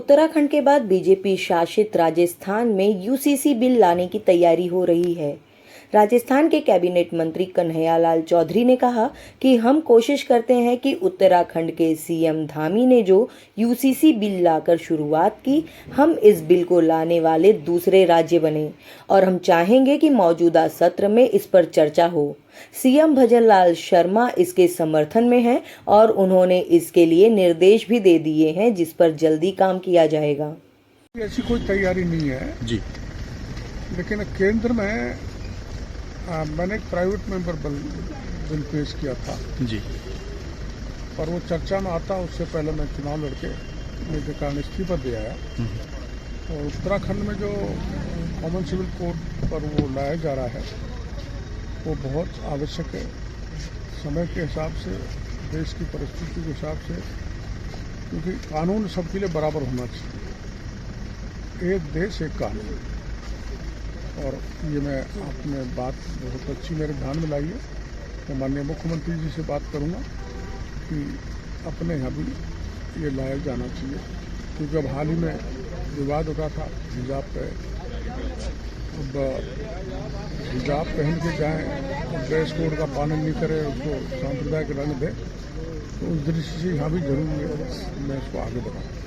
उत्तराखंड के बाद बीजेपी शासित राजस्थान में यूसीसी बिल लाने की तैयारी हो रही है। राजस्थान के कैबिनेट मंत्री कन्हैयालाल चौधरी ने कहा कि हम कोशिश करते हैं कि उत्तराखंड के सीएम धामी ने जो यूसीसी बिल लाकर शुरुआत की, हम इस बिल को लाने वाले दूसरे राज्य बने और हम चाहेंगे कि मौजूदा सत्र में इस पर चर्चा हो। सीएम भजनलाल शर्मा इसके समर्थन में हैं और उन्होंने इसके लिए निर्देश भी दे दिए हैं, जिस पर जल्दी काम किया जाएगा। ऐसी कोई तैयारी नहीं है जी, लेकिन केंद्र में मैंने एक प्राइवेट मेंबर बिल पेश किया था जी, पर वो चर्चा में आता उससे पहले मैं चुनाव लड़के मेरे कारण इस्तीफा दे आया। और उत्तराखंड में जो कॉमन सिविल कोड पर वो लाया जा रहा है वो बहुत आवश्यक है, समय के हिसाब से, देश की परिस्थिति के हिसाब से, क्योंकि कानून सबके लिए बराबर होना चाहिए। एक देश एक कानून। और ये मैं आपने बात बहुत अच्छी मेरे ध्यान में लाई है, तो माननीय मुख्यमंत्री जी से बात करूंगा कि अपने यहाँ भी ये लाया जाना चाहिए, क्योंकि अब हाल ही में विवाद उठा था हिजाब पे। अब हिजाब पहन के जाएँ, ड्रेस कोड का पालन नहीं करे, उसको सांप्रदायिक रंग दे, तो उस दृष्टि से यहाँ भी जरूरी है मैं इसको आगे बढ़ाऊँ।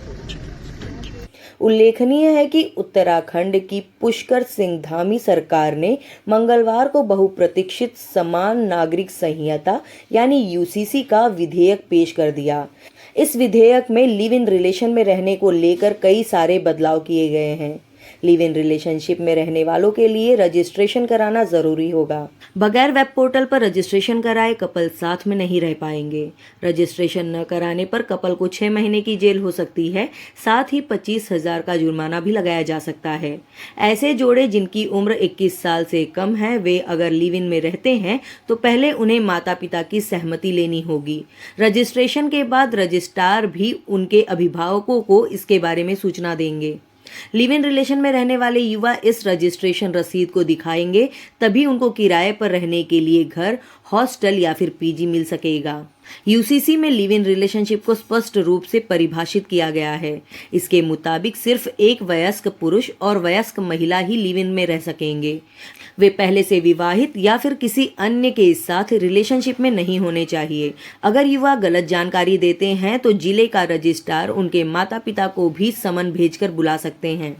उल्लेखनीय है कि उत्तराखंड की पुष्कर सिंह धामी सरकार ने मंगलवार को बहुप्रतीक्षित समान नागरिक संहिता यानी यूसीसी का विधेयक पेश कर दिया। इस विधेयक में लिव इन रिलेशन में रहने को लेकर कई सारे बदलाव किए गए हैं। लिव इन रिलेशनशिप में रहने वालों के लिए रजिस्ट्रेशन कराना जरूरी होगा। बगैर वेब पोर्टल पर रजिस्ट्रेशन कराए कपल साथ में नहीं रह पाएंगे। रजिस्ट्रेशन न कराने पर कपल को 6 महीने की जेल हो सकती है, साथ ही 25,000 का जुर्माना भी लगाया जा सकता है। ऐसे जोड़े जिनकी उम्र 21 साल से कम है, वे अगर लिव इन में रहते हैं तो पहले उन्हें माता पिता की सहमति लेनी होगी। रजिस्ट्रेशन के बाद रजिस्ट्रार भी उनके अभिभावकों को इसके बारे में सूचना देंगे। लिव इन रिलेशन में रहने वाले युवा इस रजिस्ट्रेशन रसीद को दिखाएंगे, तभी उनको किराए पर रहने के लिए घर, हॉस्टल या फिर पीजी मिल सकेगा। यूसीसी में लिव इन रिलेशनशिप को स्पष्ट रूप से परिभाषित किया गया है। इसके मुताबिक सिर्फ एक वयस्क पुरुष और वयस्क महिला ही लिव इन में रह सकेंगे। वे पहले से विवाहित या फिर किसी अन्य के साथ रिलेशनशिप में नहीं होने चाहिए। अगर युवा गलत जानकारी देते हैं तो जिले का रजिस्ट्रार उनके माता पिता को भी समन भेजकर बुला सकते हैं।